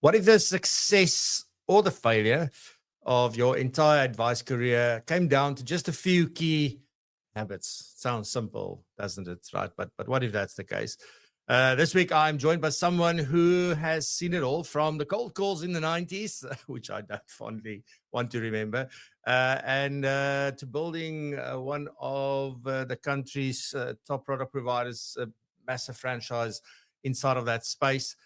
What if the success or the failure of your entire advice career came down to just a few key habits? Sounds simple, doesn't it? Right? But what if that's the case? This week, I'm joined by someone who has seen it all, from the cold calls in the 90s, which I don't fondly want to remember, and to building one of the country's top product providers, a massive franchise inside of that space.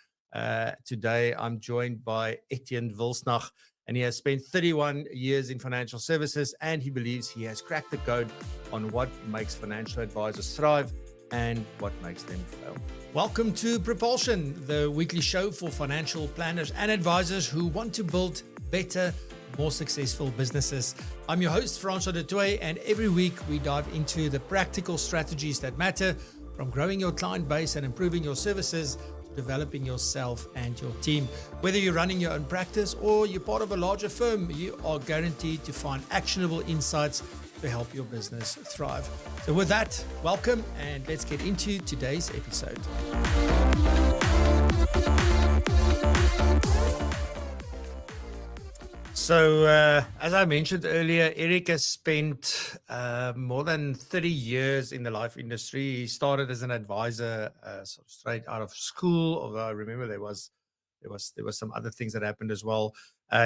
Today, I'm joined by Ettienne Wilsnagh, and he has spent 31 years in financial services, and he believes he has cracked the code on what makes financial advisors thrive and what makes them fail. Welcome to PROpulsion, the weekly show for financial planners and advisors who want to build better, more successful businesses. I'm your host, Francois, and every week we dive into the practical strategies that matter, from growing your client base and improving your services, developing yourself and your team. Whether you're running your own practice or you're part of a larger firm, you are guaranteed to find actionable insights to help your business thrive. So with that, welcome, and let's get into today's episode. So, as I mentioned earlier, Eric has spent more than 30 years in the life industry. He started as an advisor sort of straight out of school, although I remember there was some other things that happened as well.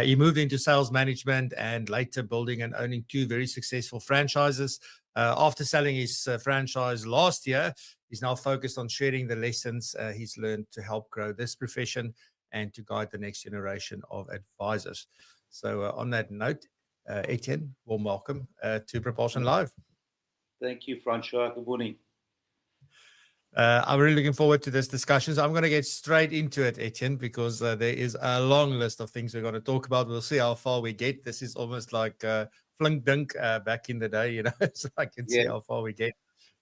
He moved into sales management and later building and owning two very successful franchises. After selling his franchise last year, he's now focused on sharing the lessons he's learned to help grow this profession and to guide the next generation of advisors. So on that note, Ettienne, warm welcome to PROpulsion Live. Thank you, Francois. Good morning. I'm really looking forward to this discussion. So I'm going to get straight into it, Ettienne, because there is a long list of things we're going to talk about. We'll see how far we get. This is almost like flink dunk back in the day, you know, so I can see how far we get.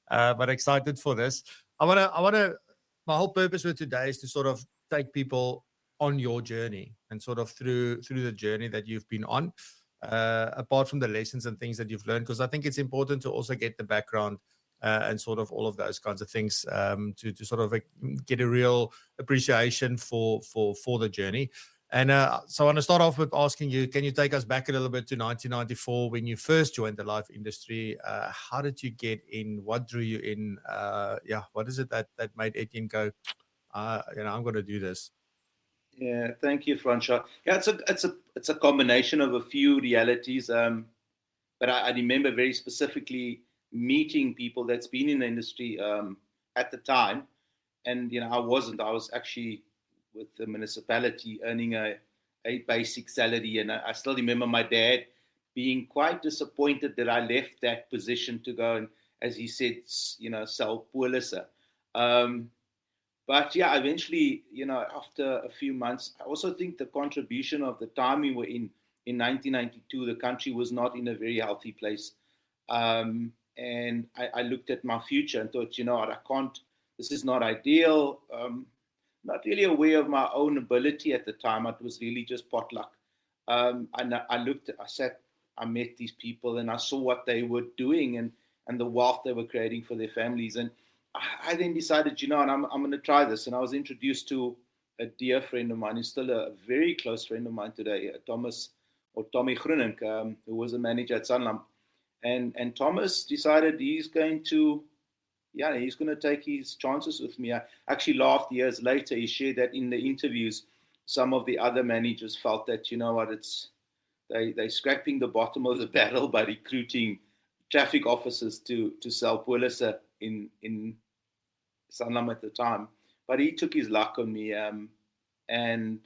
But excited for this. My whole purpose with today is to sort of take people on your journey and sort of through the journey that you've been on, apart from the lessons and things that you've learned, because I think it's important to also get the background and sort of all of those kinds of things to sort of get a real appreciation for the journey. And so I want to start off with asking you, can you take us back a little bit to 1994 when you first joined the life industry? How did you get in? What drew you in? What is it that made Ettienne go, I'm going to do this? Yeah, thank you, Francois. Yeah, it's a combination of a few realities. But I remember very specifically meeting people that's been in the industry at the time, and I was actually with the municipality earning a basic salary, and I still remember my dad being quite disappointed that I left that position to go and, as he said, sell polisse. But yeah, eventually, after a few months, I also think the contribution of the time we were in 1992, the country was not in a very healthy place. And I looked at my future and thought, this is not ideal. Not really aware of my own ability at the time. It was really just potluck. And I met these people and I saw what they were doing and the wealth they were creating for their families. And I then decided, and I'm going to try this. And I was introduced to a dear friend of mine, who's still a very close friend of mine today, Tommy Groenink, who was a manager at Sanlam. And Thomas decided he's going to take his chances with me. I actually laughed years later. He shared that in the interviews, some of the other managers felt that, they're scraping the bottom of the barrel by recruiting traffic officers to sell police in Sanlam at the time. But he took his luck on me. And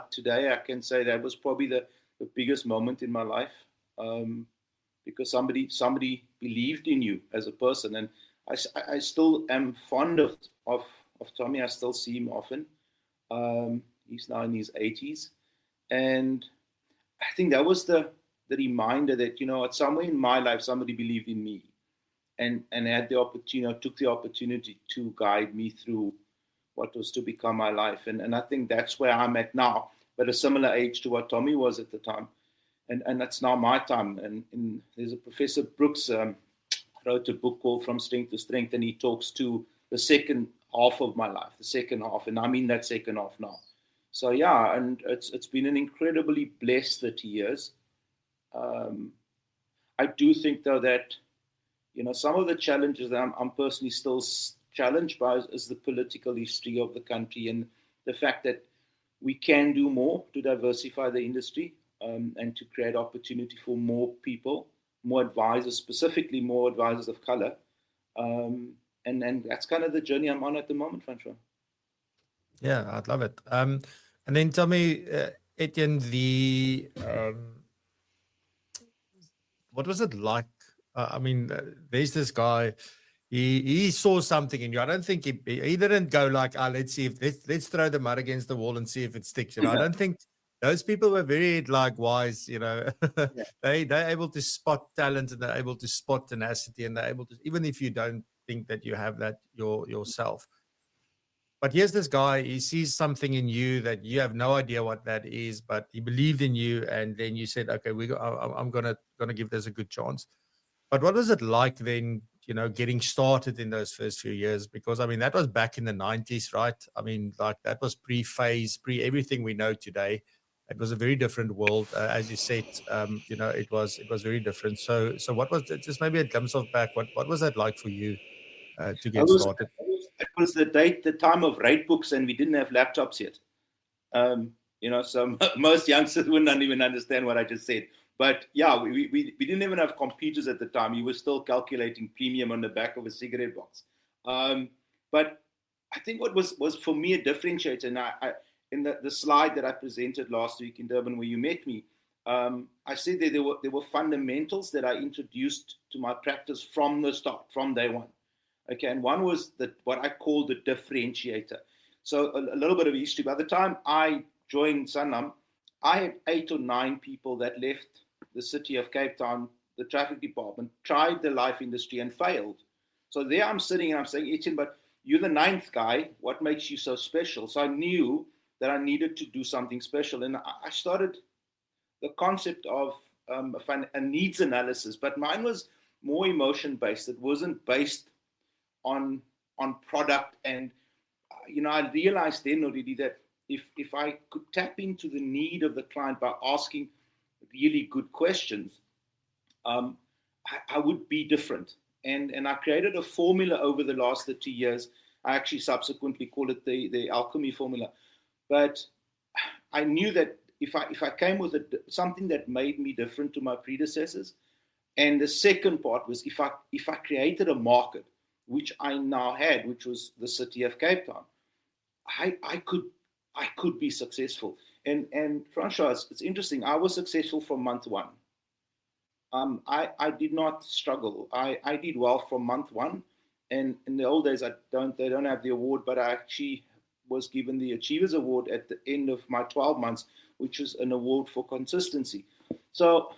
today I can say that was probably the biggest moment in my life, because somebody believed in you as a person. And I still am fond of Tommy. I still see him often. He's now in his 80s. And I think that was the reminder that, somewhere in my life, somebody believed in me and had the opportunity, took the opportunity to guide me through what was to become my life. And I think that's where I'm at now, but a similar age to what Tommy was at the time. And that's now my time. And there's a Professor Brooks wrote a book called From Strength to Strength, and he talks to the second half of my life, the second half. And I'm in that second half now. So yeah, and it's been an incredibly blessed 30 years. I do think though that some of the challenges that I'm personally still challenged by is the political history of the country and the fact that we can do more to diversify the industry and to create opportunity for more people, more advisors, specifically more advisors of color. And that's kind of the journey I'm on at the moment, Francois. Yeah, I'd love it. And then tell me, Ettienne, what was it like? I mean, there's this guy. He saw something in you. I don't think he didn't go like, let's see if let's throw the mud against the wall and see if it sticks. I don't think those people were very like wise. Yeah. They're able to spot talent and they're able to spot tenacity and they're able to, even if you don't think that you have that yourself. But here's this guy, he sees something in you that you have no idea what that is, but he believed in you. And then you said, okay, I'm going to give this a good chance. But what was it like then, getting started in those first few years? Because, I mean, that was back in the 90s, right? I mean, like that was pre-phase, everything we know today. It was a very different world. As you said, it was very different. So what was just maybe a glimpse of back? What was that like for you to get started? It was the time of rate books, and we didn't have laptops yet. So most youngsters wouldn't even understand what I just said. But yeah, we didn't even have computers at the time. You were still calculating premium on the back of a cigarette box. But I think what was for me a differentiator, and I in the slide that I presented last week in Durban where you met me, I said that there were fundamentals that I introduced to my practice from the start, from day one. Okay, and one was what I call the differentiator. So a little bit of history. By the time I joined Sanlam, I had 8 or 9 people that left the city of Cape Town, the traffic department, tried the life industry and failed. So there I'm sitting and I'm saying, Ettienne, but you're the 9th guy. What makes you so special? So I knew that I needed to do something special. And I started the concept of a needs analysis, but mine was more emotion-based. It wasn't based on product. And I realized then already that if I could tap into the need of the client by asking really good questions, I would be different. And I created a formula over the last 30 years. I actually subsequently call it the alchemy formula. But I knew that if I came with something that made me different to my predecessors, and the second part was if I created a market, which I now had, which was the city of Cape Town, I could be successful. And Francois, it's interesting. I was successful from month one. I did not struggle. I did well from month one. And in the old days, they don't have the award, but I actually was given the Achievers Award at the end of my 12 months, which was an award for consistency. So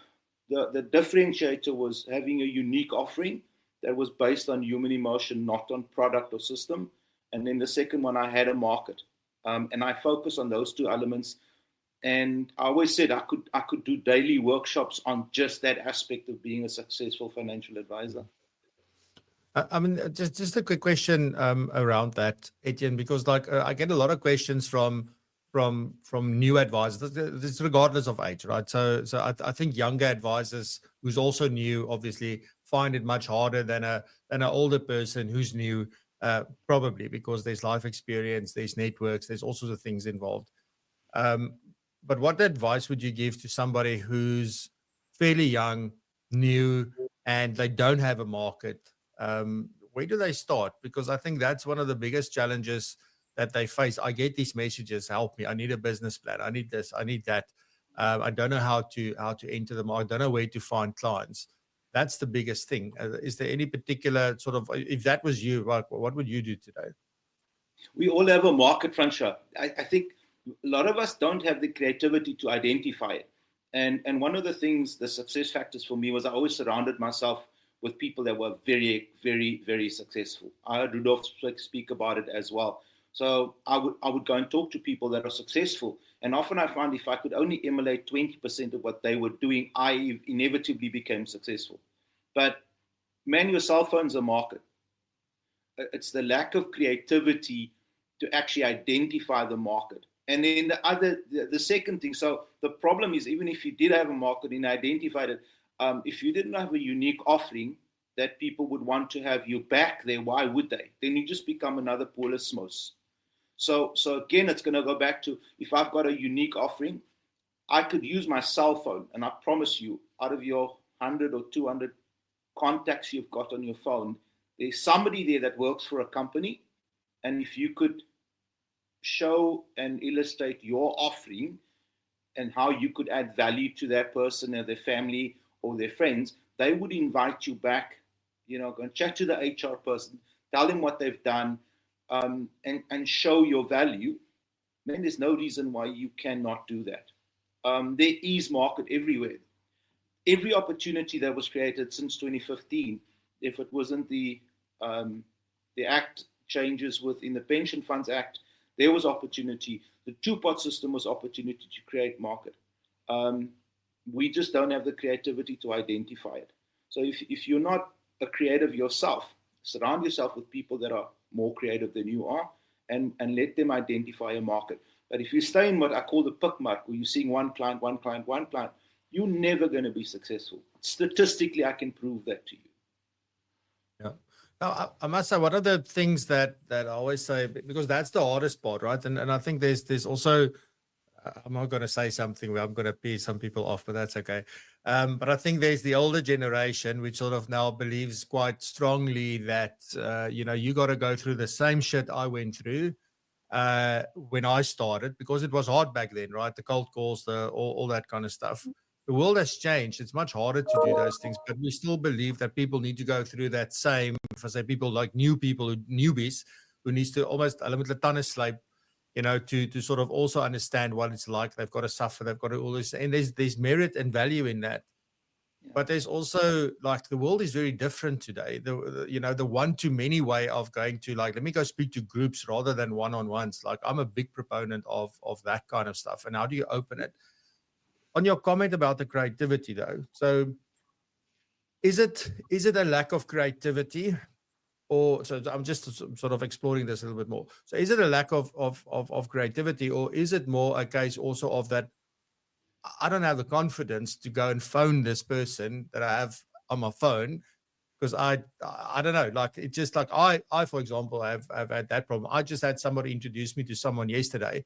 the differentiator was having a unique offering that was based on human emotion, not on product or system. And then the second one, I had a market. And I focus on those two elements. And I always said I could do daily workshops on just that aspect of being a successful financial advisor. I mean, just a quick question around that, Ettienne, because I get a lot of questions from new advisors. This regardless of age, right? So I think younger advisors who's also new, obviously, find it much harder than an older person who's new, probably because there's life experience, there's networks, there's all sorts of things involved. But what advice would you give to somebody who's fairly young, new, and they don't have a market? Where do they start? Because I think that's one of the biggest challenges that they face. I get these messages, help me, I need a business plan, I need this, I need that. I don't know how to enter the market, I don't know where to find clients. That's the biggest thing. Is there any particular sort of, if that was you, what would you do today? We all have a market, Francois. I think a lot of us don't have the creativity to identify it. And one of the things, the success factors for me was I always surrounded myself with people that were very, very, very successful. I heard Rudolph speak about it as well. So I would go and talk to people that are successful. And often I find if I could only emulate 20% of what they were doing, I inevitably became successful. But man, your cell phone's a market. It's the lack of creativity to actually identify the market And then the second thing, so the problem is, even if you did have a market and identified it, if you didn't have a unique offering that people would want to have you back there, why would they? Then you just become another Paulusmos. So again, it's going to go back to, if I've got a unique offering, I could use my cell phone, and I promise you, out of your 100 or 200 contacts you've got on your phone, there's somebody there that works for a company. And if you could show and illustrate your offering and how you could add value to that person or their family or their friends, they would invite you back, go and chat to the HR person, tell them what they've done, and show your value. Then there's no reason why you cannot do that. There is market everywhere. Every opportunity that was created since 2015, if it wasn't the Act changes within the Pension Funds Act, there was opportunity. The two-pot system was opportunity to create market. We just don't have the creativity to identify it. So if you're not a creative yourself, surround yourself with people that are more creative than you are, and let them identify a market. But if you stay in what I call the pick mark, where you're seeing one client, you're never going to be successful. Statistically, I can prove that to you. Yeah. Now, I must say, one of the things that I always say, because that's the hardest part, right? And I think there's also, I'm not going to say something where I'm going to piss some people off, but that's okay. But I think there's the older generation, which sort of now believes quite strongly that, you got to go through the same shit I went through when I started, because it was hard back then, right? The cold calls, all that kind of stuff. The world has changed. It's much harder to do those things, but we still believe that people need to go through that same, if I say people like newbies, who needs to almost a little bit of sleep, to sort of also understand what it's like. They've got to suffer. They've got to all this, and there's merit and value in that. Yeah. But there's also, like, the world is very different today. The one-to-many way of going to, like, let me go speak to groups rather than one-on-ones. Like, I'm a big proponent of that kind of stuff. And how do you open it? On your comment about the creativity, though, so is it a lack of creativity, or so I'm just sort of exploring this a little bit more. So is it a lack of creativity, or is it more a case also of that I don't have the confidence to go and phone this person that I have on my phone, because I don't know, like, it's just like I for example have had that problem. I just had somebody introduce me to someone yesterday.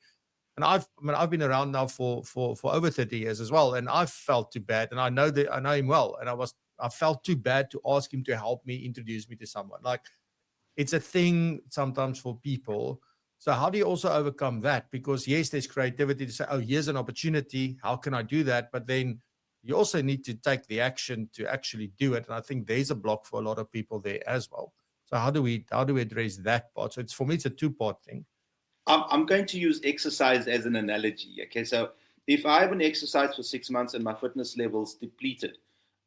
And I've been around now for over 30 years as well, and I felt too bad. And I know him well, and I felt too bad to ask him to help me introduce me to someone. Like, it's a thing sometimes for people. So how do you also overcome that? Because yes, there's creativity to say, oh, here's an opportunity. How can I do that? But then you also need to take the action to actually do it. And I think there's a block for a lot of people there as well. So how do we address that part? So for me, it's a two-part thing. I'm going to use exercise as an analogy. Okay, so if I haven't exercised for 6 months and my fitness level's depleted,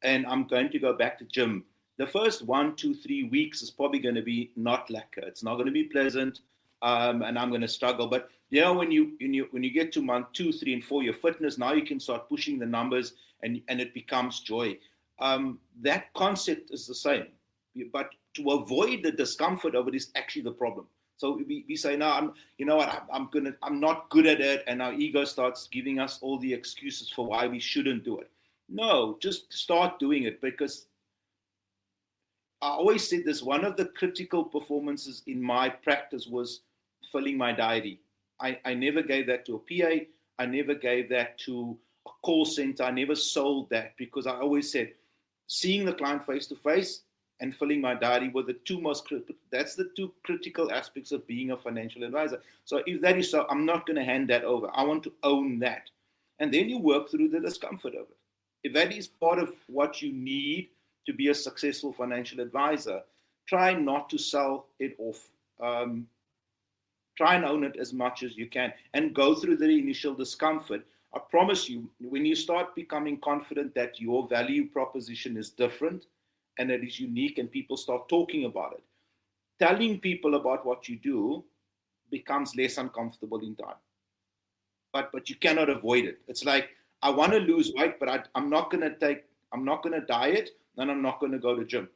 and I'm going to go back to gym, the first 1, 2, 3 weeks is probably going to be not lacquer. It's not going to be pleasant, and I'm going to struggle. But when you get to month 2, 3, and 4, your fitness, now you can start pushing the numbers, and it becomes joy. That concept is the same, but to avoid the discomfort of it is actually the problem. So we say, no, I'm not good at it, and our ego starts giving us all the excuses for why we shouldn't do it. No, just start doing it, because I always said this, one of the critical performances in my practice was filling my diary. I never gave that to a PA. I never gave that to a call center. I never sold that, because I always said, seeing the client face to face and filling my diary were the two that's the two critical aspects of being a financial advisor. So if that is so, I'm not going to hand that over. I want to own that. And then you work through the discomfort of it. If that is part of what you need to be a successful financial advisor, try not to sell it off. Try and own it as much as you can and go through the initial discomfort. I promise you, when you start becoming confident that your value proposition is different and it is unique, and people start talking about it, telling people about what you do becomes less uncomfortable in time. But you cannot avoid it. It's like, I want to lose weight, but I'm not going to diet, and I'm not going to go to gym.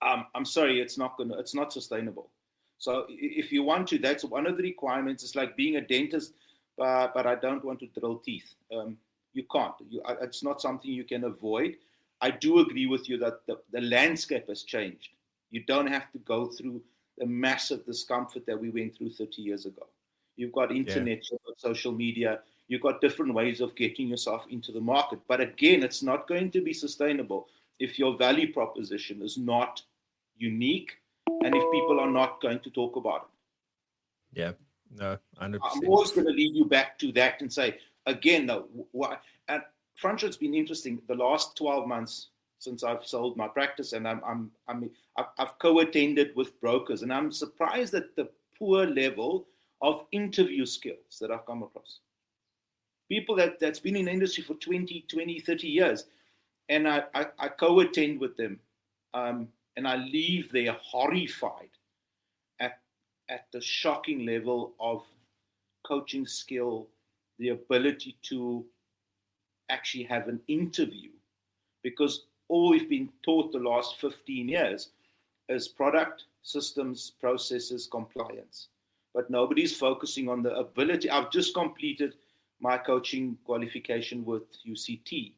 I'm sorry, it's not sustainable. So if you want to, that's one of the requirements. It's like being a dentist. but I don't want to drill teeth. You can't. It's not something you can avoid. I do agree with you that the landscape has changed. You don't have to go through the massive discomfort that we went through 30 years ago. You've got internet, you've got social media, you've got different ways of getting yourself into the market. But again, it's not going to be sustainable if your value proposition is not unique and if people are not going to talk about it. Yeah, no, 100%. I'm always going to lead you back to that and say, again, though, and Francois, it's been interesting the last 12 months since I've sold my practice, and I've co-attended with brokers, and I'm surprised at the poor level of interview skills that I've come across. People that's been in the industry for 20, 30 years, and I co-attend with them, and I leave there horrified at the shocking level of coaching skill, the ability to actually have an interview, because all we've been taught the last 15 years is product, systems, processes, compliance. But nobody's focusing on the ability. I've just completed my coaching qualification with UCT.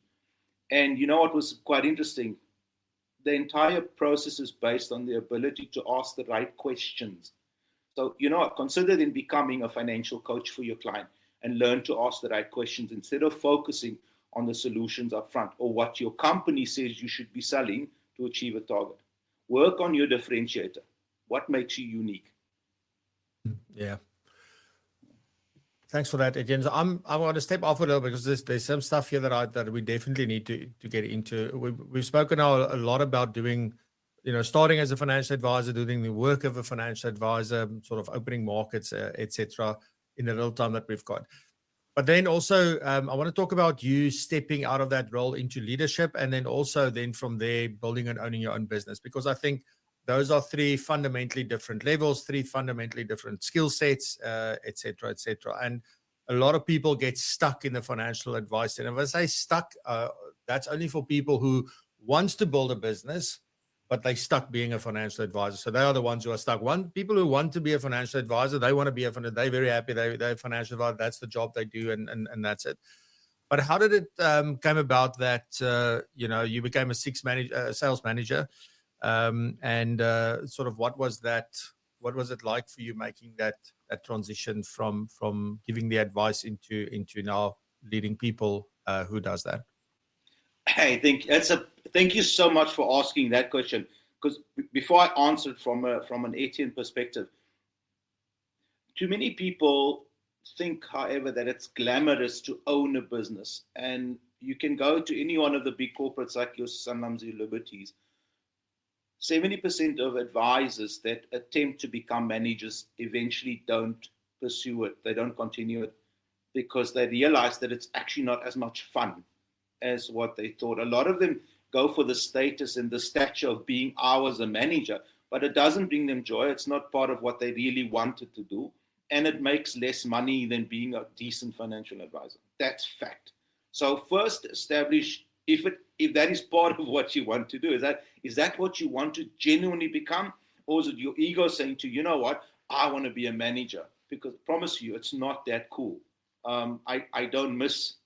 And you know what was quite interesting? The entire process is based on the ability to ask the right questions. So, you know, consider then becoming a financial coach for your client and learn to ask the right questions instead of focusing on the solutions up front or what your company says you should be selling to achieve a target. Work on your differentiator. What makes you unique? Yeah. Thanks for that, Ettienne. So I want to step off a little because there's some stuff here that we definitely need to get into. We've spoken now a lot about doing, starting as a financial advisor, doing the work of a financial advisor, sort of opening markets, etc. in the little time that we've got. But then also, I want to talk about you stepping out of that role into leadership, and then also then from there building and owning your own business, because I think those are three fundamentally different levels, three fundamentally different skill sets, et cetera, et cetera. And a lot of people get stuck in the financial advice. And if I say stuck, that's only for people who wants to build a business, but they stuck being a financial advisor. So they are the ones who are stuck. People who want to be a financial advisor, they want to be they're very happy. They're a financial advisor. That's the job they do, and that's it. But how did it come about that, you became a sales manager? And sort of what was it like for you making that transition from giving the advice into now leading people who does that? I think thank you so much for asking that question, because before I answered from an Ettienne perspective, too many people think, however, that it's glamorous to own a business, and you can go to any one of the big corporates like your Sanlams, your Liberties. 70% of advisors that attempt to become managers eventually don't pursue it. They don't continue it because they realize that it's actually not as much fun as what they thought. A lot of them go for the status and the stature of being ours a manager, but it doesn't bring them joy. It's not part of what they really wanted to do. And it makes less money than being a decent financial advisor. That's fact. So first establish if that is part of what you want to do. Is that what you want to genuinely become? Or is it your ego saying to you, know what, I want to be a manager? Because I promise you, it's not that cool. I don't miss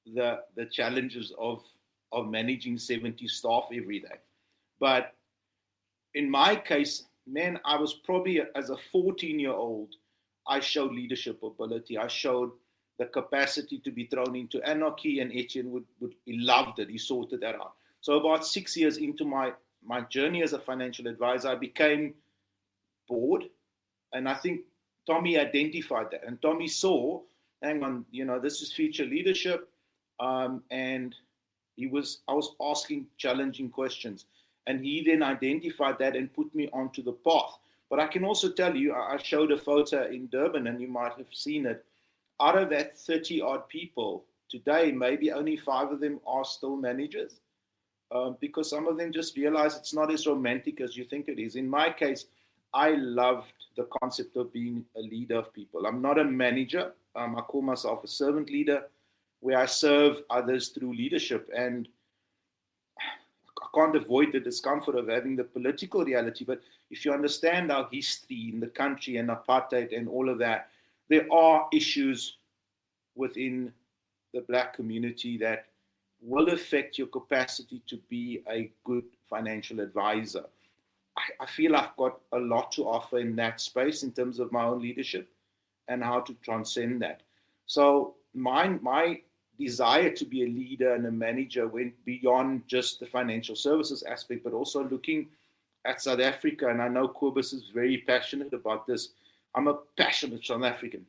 the challenges of managing 70 staff every day. But in my case, man, I was probably, as a 14-year-old, I showed leadership ability. I showed the capacity to be thrown into anarchy, and Ettienne he loved it. He sorted that out. So about 6 years into my journey as a financial advisor, I became bored. And I think Tommy identified that. And Tommy saw, hang on, this is future leadership. And I was asking challenging questions. And he then identified that and put me onto the path. But I can also tell you, I showed a photo in Durban, and you might have seen it. Out of that 30-odd people, today, maybe only 5 of them are still managers, because some of them just realize it's not as romantic as you think it is. In my case, I loved the concept of being a leader of people. I'm not a manager. I call myself a servant leader, where I serve others through leadership. And I can't avoid the discomfort of having the political reality. But if you understand our history in the country and apartheid and all of that, there are issues within the Black community that will affect your capacity to be a good financial advisor. I feel I've got a lot to offer in that space in terms of my own leadership and how to transcend that. So my desire to be a leader and a manager went beyond just the financial services aspect, but also looking at South Africa. And I know Kobus is very passionate about this. I'm a passionate South African.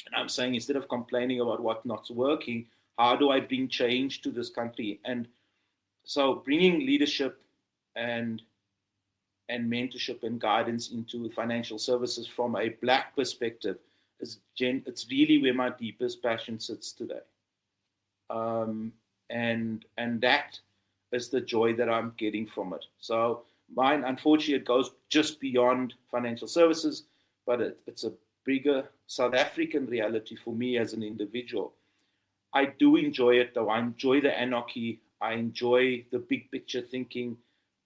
And I'm saying, instead of complaining about what's not working, how do I bring change to this country? And so bringing leadership and mentorship and guidance into financial services from a Black perspective it's really where my deepest passion sits today. And that is the joy that I'm getting from it. So mine, unfortunately, it goes just beyond financial services, but it's a bigger South African reality for me as an individual. I do enjoy it, though. I enjoy the anarchy. I enjoy the big picture thinking.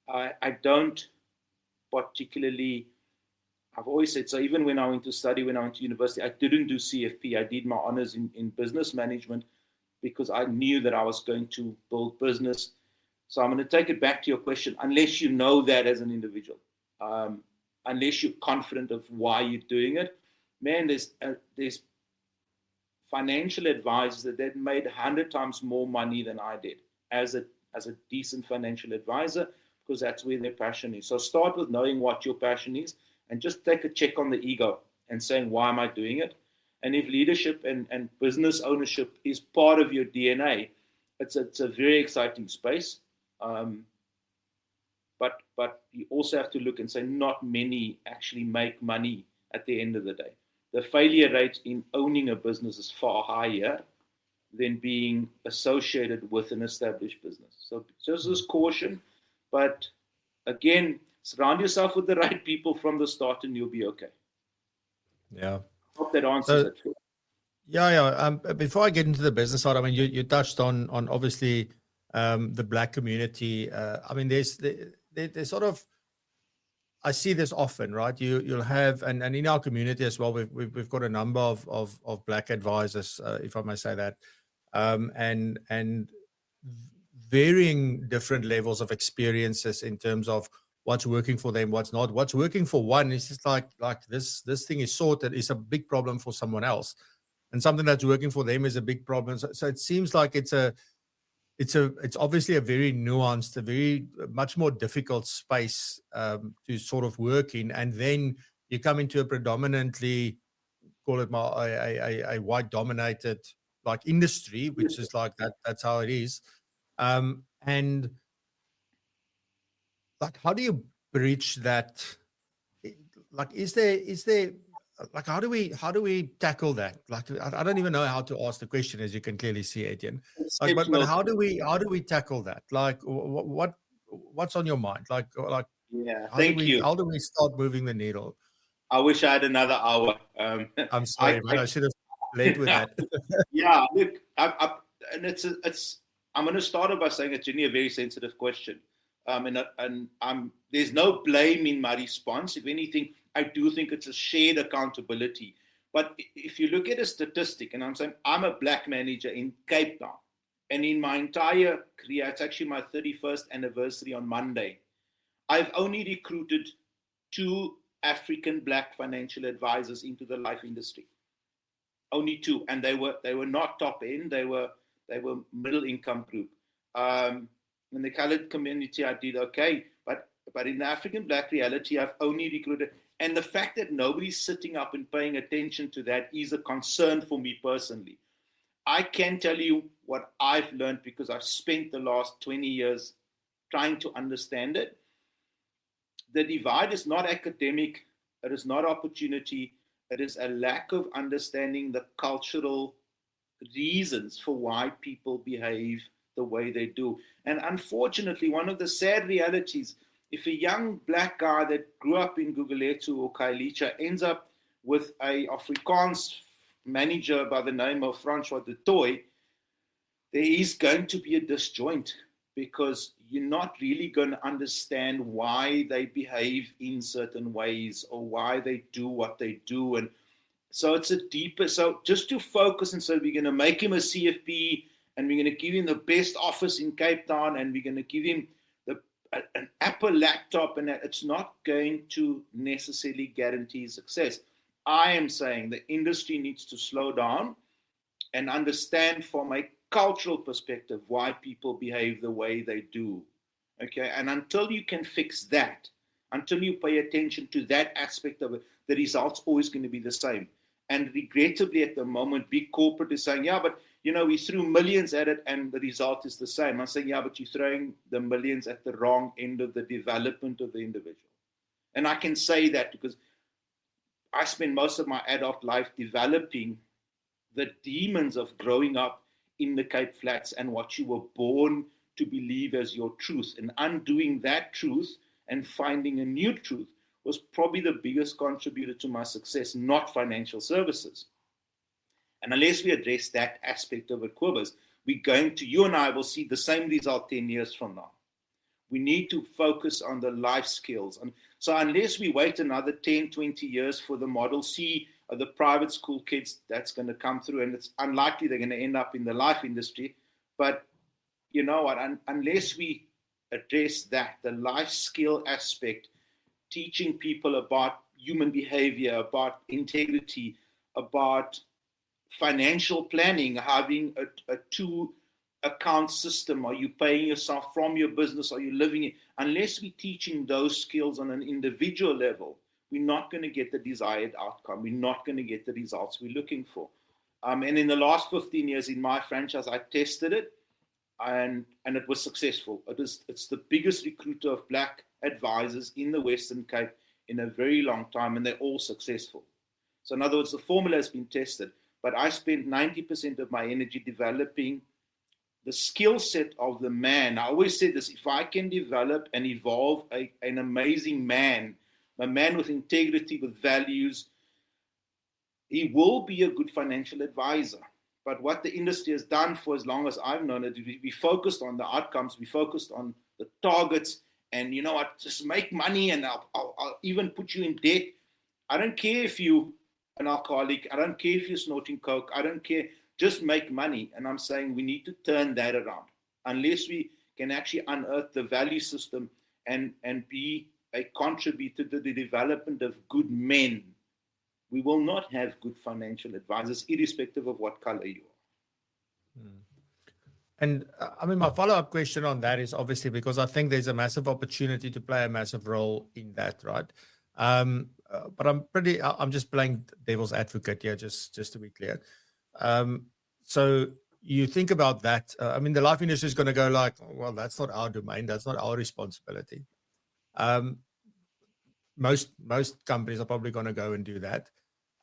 I don't particularly, I've always said, so even when I went to study, when I went to university, I didn't do CFP. I did my honors in business management because I knew that I was going to build business. So I'm going to take it back to your question. Unless you know that as an individual, unless you're confident of why you're doing it, man, there's financial advisors that made 100 times more money than I did as a decent financial advisor, because that's where their passion is. So start with knowing what your passion is and just take a check on the ego and saying, why am I doing it? And if leadership and business ownership is part of your DNA, it's a very exciting space. But you also have to look and say, not many actually make money at the end of the day. The failure rate in owning a business is far higher than being associated with an established business. So just this caution, but again, surround yourself with the right people from the start and you'll be okay. Yeah. Hope that answers it. Yeah. Before I get into the business side, I mean, you touched on obviously the Black community. I mean, there's sort of, I see this often, right? You'll have, and in our community as well, we've got a number of Black advisors, if I may say that, and varying different levels of experiences in terms of what's working for them, what's not. What's working for one is just like this thing is sorted, is a big problem for someone else, and something that's working for them is a big problem. So it seems like it's obviously a very nuanced, a very much more difficult space to sort of work in. And then you come into a predominantly, call it a white dominated like industry, which is like that's how it is. And like, how do you bridge that? Like, is there like, how do we tackle that? Like, I don't even know how to ask the question, as you can clearly see, Ettienne. Like, but how do we tackle that? Like, what's on your mind? Like, yeah, thank you. How do we start moving the needle? I wish I had another hour. I'm sorry, man. I should have led with that. Yeah, look, and I'm going to start off by saying it's a very sensitive question. And there's no blame in my response. If anything, I do think it's a shared accountability. But if you look at a statistic, and I'm saying I'm a Black manager in Cape Town, and in my entire career, it's actually my 31st anniversary on Monday, I've only recruited 2 African Black financial advisors into the life industry. Only 2, and they were not top end. They were middle income group. In the colored community, I did okay, but in the African Black reality, I've only recruited. And the fact that nobody's sitting up and paying attention to that is a concern for me personally. I can tell you what I've learned because I've spent the last 20 years trying to understand it. The divide is not academic. It is not opportunity. It is a lack of understanding the cultural reasons for why people behave the way they do. And unfortunately, one of the sad realities, if a young Black guy that grew up in Gugulethu or Khayelitsha ends up with a Afrikaans manager by the name of Francois, there is going to be a disjoint, because you're not really going to understand why they behave in certain ways or why they do what they do. And So it's a deeper, so just to focus and say we're going to make him a CFP and we're going to give him the best office in Cape Town and we're going to give him an Apple laptop, and it's not going to necessarily guarantee success. I am saying the industry needs to slow down and understand from a cultural perspective why people behave the way they do. Okay, and until you can fix that, until you pay attention to that aspect of it, the result's always going to be the same. And regrettably, at the moment, big corporate is saying, yeah, but we threw millions at it and the result is the same. I'm saying, yeah, but you're throwing the millions at the wrong end of the development of the individual. And I can say that because I spent most of my adult life developing the demons of growing up in the Cape Flats and what you were born to believe as your truth, and undoing that truth and finding a new truth was probably the biggest contributor to my success, not financial services. And unless we address that aspect of it, Kobus, you and I will see the same result 10 years from now. We need to focus on the life skills. And so unless we wait another 10, 20 years for the Model C of the private school kids that's going to come through, and it's unlikely they're going to end up in the life industry. But you know what, unless we address that, the life skill aspect, teaching people about human behavior, about integrity, about financial planning, having a two-account system. Are you paying yourself from your business? Are you living it? Unless we're teaching those skills on an individual level, we're not going to get the desired outcome. We're not going to get the results we're looking for. And in the last 15 years in my franchise, I tested it, and it was successful. It's the biggest recruiter of black advisors in the Western Cape in a very long time, and they're all successful. So in other words, the formula has been tested, but I spent 90% of my energy developing the skill set of the man. I always said this: if I can develop and evolve an amazing man, a man with integrity, with values, he will be a good financial advisor. But what the industry has done for as long as I've known it, we focused on the outcomes, we focused on the targets, and you know what, just make money and I'll even put you in debt. I don't care if you're an alcoholic, I don't care if you're snorting coke, I don't care, just make money. And I'm saying we need to turn that around. Unless we can actually unearth the value system and be a contributor to the development of good men, we will not have good financial advisors, irrespective of what color you are. And I mean, my follow-up question on that is obviously because I think there's a massive opportunity to play a massive role in that, right? But I'm just playing devil's advocate here, just to be clear. So you think about that. I mean, the life industry is going to go like, well, that's not our domain. That's not our responsibility. Most companies are probably going to go and do that.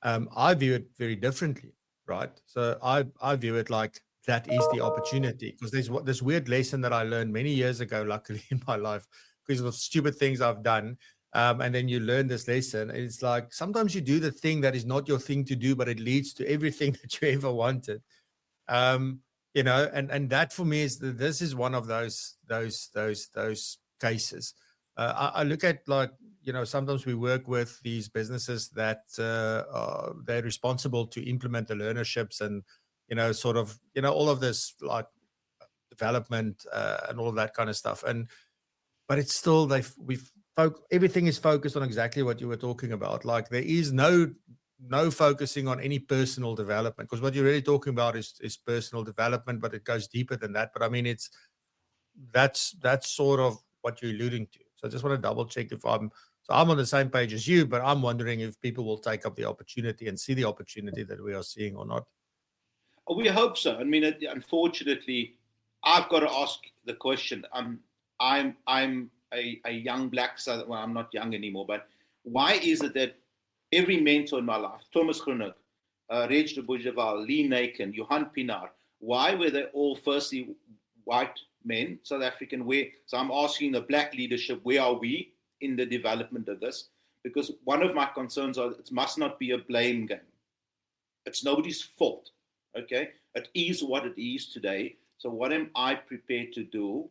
I view it very differently, right? So I view it like that is the opportunity, because there's this weird lesson that I learned many years ago, luckily in my life, because of stupid things I've done. And then you learn this lesson. It's like sometimes you do the thing that is not your thing to do, but it leads to everything that you ever wanted. You know, and that for me this is one of those cases. I look at, like, you know, sometimes we work with these businesses that they're responsible to implement the learnerships and, you know, sort of, you know, all of this like development and all of that kind of stuff. But it's still, everything is focused on exactly what you were talking about. Like there is no focusing on any personal development, because what you're really talking about is personal development, but it goes deeper than that. But I mean, that's sort of what you're alluding to. So I just want to double check if I'm on the same page as you, but I'm wondering if people will take up the opportunity and see the opportunity that we are seeing or not. We hope so. I mean, unfortunately, I've got to ask the question. I'm a young black Southern, well, I'm not young anymore, but why is it that every mentor in my life, Thomas Groenewald, Reg de Bourgeval, Lee Naken, Johan Pinaar, why were they all firstly white men, South African? So I'm asking the black leadership, where are we in the development of this? Because one of my concerns are it must not be a blame game. It's nobody's fault, okay? It is what it is today. So what am I prepared to do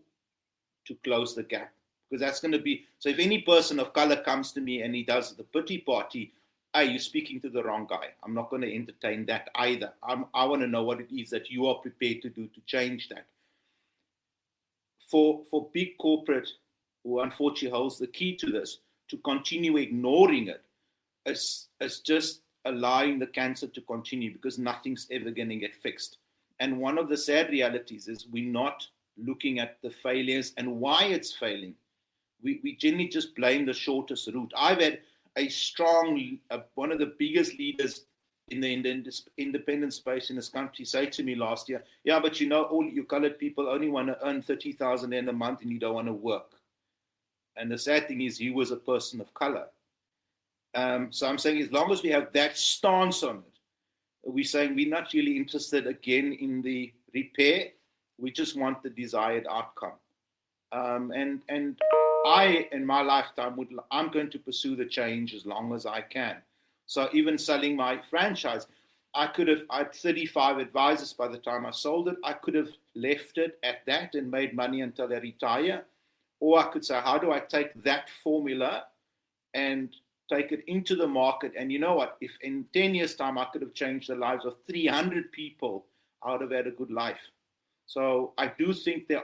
to close the gap? Because that's going to be, so if any person of color comes to me and he does the pity party, hey, you're speaking to the wrong guy. I'm not going to entertain that either. I want to know what it is that you are prepared to do to change that. For big corporate, who unfortunately holds the key to this, to continue ignoring it is just allowing the cancer to continue, because nothing's ever going to get fixed. And one of the sad realities is we're not looking at the failures and why it's failing. We generally just blame the shortest route. I've had a strong, one of the biggest leaders in the independent space in this country say to me last year, yeah, but all you colored people only want to earn 30,000 a month and you don't want to work. And the sad thing is he was a person of color. So I'm saying, as long as we have that stance on it, we're saying we're not really interested again in the repair. We just want the desired outcome. And I, in my lifetime, I'm going to pursue the change as long as I can. So even selling my franchise, I had 35 advisors by the time I sold it. I could have left it at that and made money until I retire. Or I could say, how do I take that formula and take it into the market? And you know what? If in 10 years' time I could have changed the lives of 300 people, I would have had a good life. So I do think the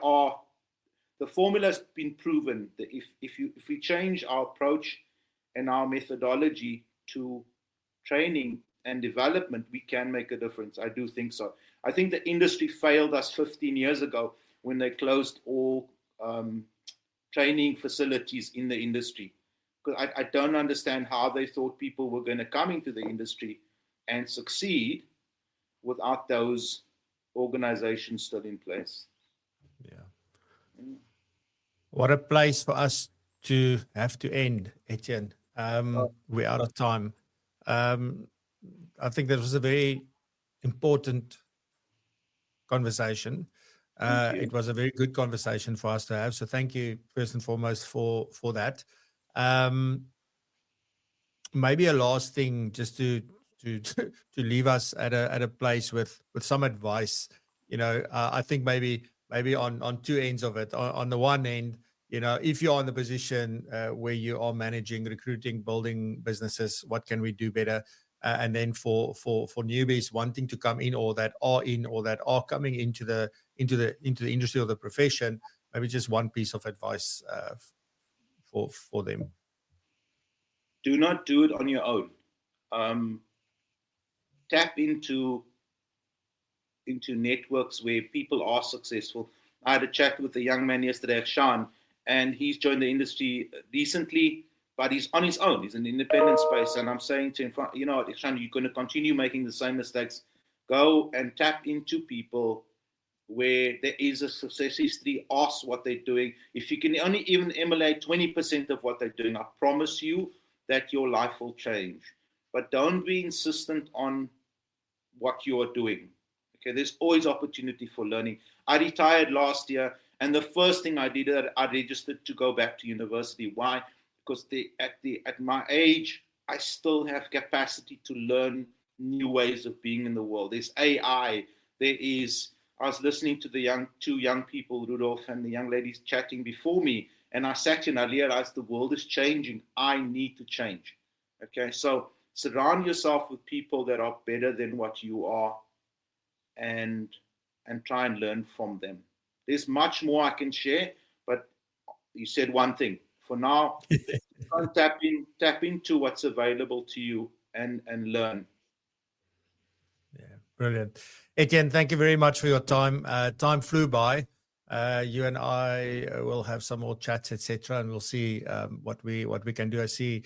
formula has been proven that if we change our approach and our methodology to training and development, we can make a difference. I do think so. I think the industry failed us 15 years ago when they closed all training facilities in the industry. Because I don't understand how they thought people were going to come into the industry and succeed without those organizations still in place. Yeah. What a place for us to have to end, Ettienne. We're out of time. I think that was a very important conversation. It was a very good conversation for us to have. So thank you, first and foremost, for that. Maybe a last thing, just to leave us at a place with some advice. I think maybe on two ends of it. On the one end, if you're in the position where you are managing, recruiting, building businesses, what can we do better? And then for newbies wanting to come in, or that are coming into the industry or the profession, maybe just one piece of advice for them. Do not do it on your own. Tap into networks where people are successful. I had a chat with a young man yesterday, Sean, and he's joined the industry recently, but he's on his own. He's in the independent space. And I'm saying to him, Sean, you're going to continue making the same mistakes. Go and tap into people where there is a success history. Ask what they're doing. If you can only even emulate 20% of what they're doing, I promise you that your life will change. But don't be insistent on what you are doing. Okay, there's always opportunity for learning. I retired last year, and the first thing I did, I registered to go back to university. Why? Because at my age, I still have capacity to learn new ways of being in the world. There's AI. I was listening to the two young people, Rudolph and the young ladies chatting before me, and I sat and I realized the world is changing. I need to change. Okay, so surround yourself with people that are better than what you are, and try and learn from them. There's much more I can share, but you said one thing. For now, tap into what's available to you and learn. Yeah, brilliant. Ettienne, thank you very much for your time. Time flew by. You and I will have some more chats, etc., and we'll see what we can do. I see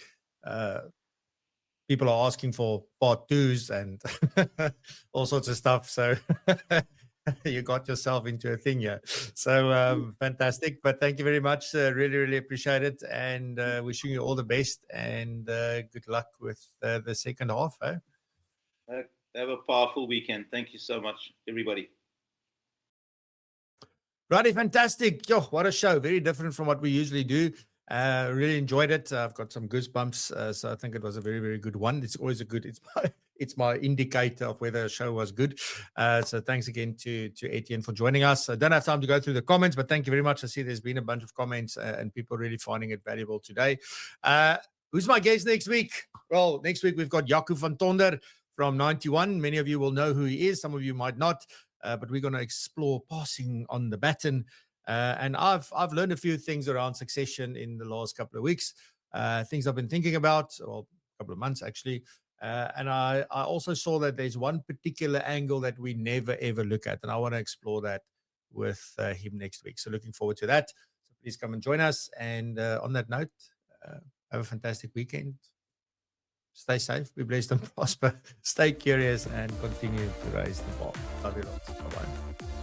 people are asking for part twos and all sorts of stuff. So you got yourself into a thing here. So fantastic. But thank you very much. Really, really appreciate it. And wishing you all the best and good luck with the second half. Have a powerful weekend. Thank you so much, everybody. Righty, fantastic. Yo, what a show. Very different from what we usually do. Really enjoyed it. I've got some goosebumps. So I think it was a very, very good one. It's always it's my indicator of whether a show was good. So thanks again to Ettienne for joining us. I don't have time to go through the comments, but thank you very much. I see there's been a bunch of comments and people really finding it valuable today. Who's my guest next week? Well, next week we've got Jaco van Tonder from 91. Many of you will know who he is. Some of you might not, but we're going to explore passing on the baton. And I've learned a few things around succession in the last couple of weeks, things I've been thinking about, well, a couple of months actually. And I also saw that there's one particular angle that we never, ever look at. And I want to explore that with him next week. So looking forward to that. So please come and join us. And on that note, have a fantastic weekend. Stay safe, be blessed and prosper. Stay curious and continue to raise the bar. Love you lots. Bye-bye.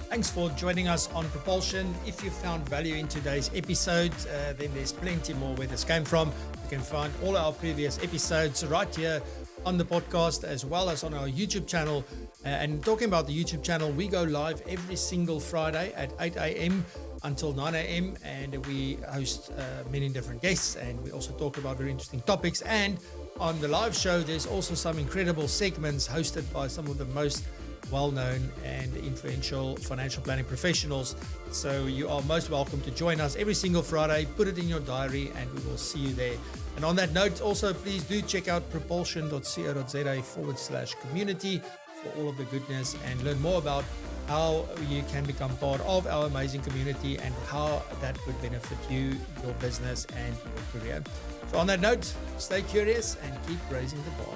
Thanks for joining us on Propulsion. If you found value in today's episode, then there's plenty more where this came from. You can find all our previous episodes right here on the podcast, as well as on our YouTube channel. And talking about the YouTube channel, we go live every single Friday at 8 a.m. until 9 a.m. and we host many different guests, and we also talk about very interesting topics. And on the live show, there's also some incredible segments hosted by some of the most well-known and influential financial planning professionals. So you are most welcome to join us every single Friday. Put it in your diary and we will see you there. And on that note, also please do check out propulsion.co.za/community for all of the goodness and learn more about how you can become part of our amazing community and how that would benefit you, your business and your career. So on that note, stay curious and keep raising the bar.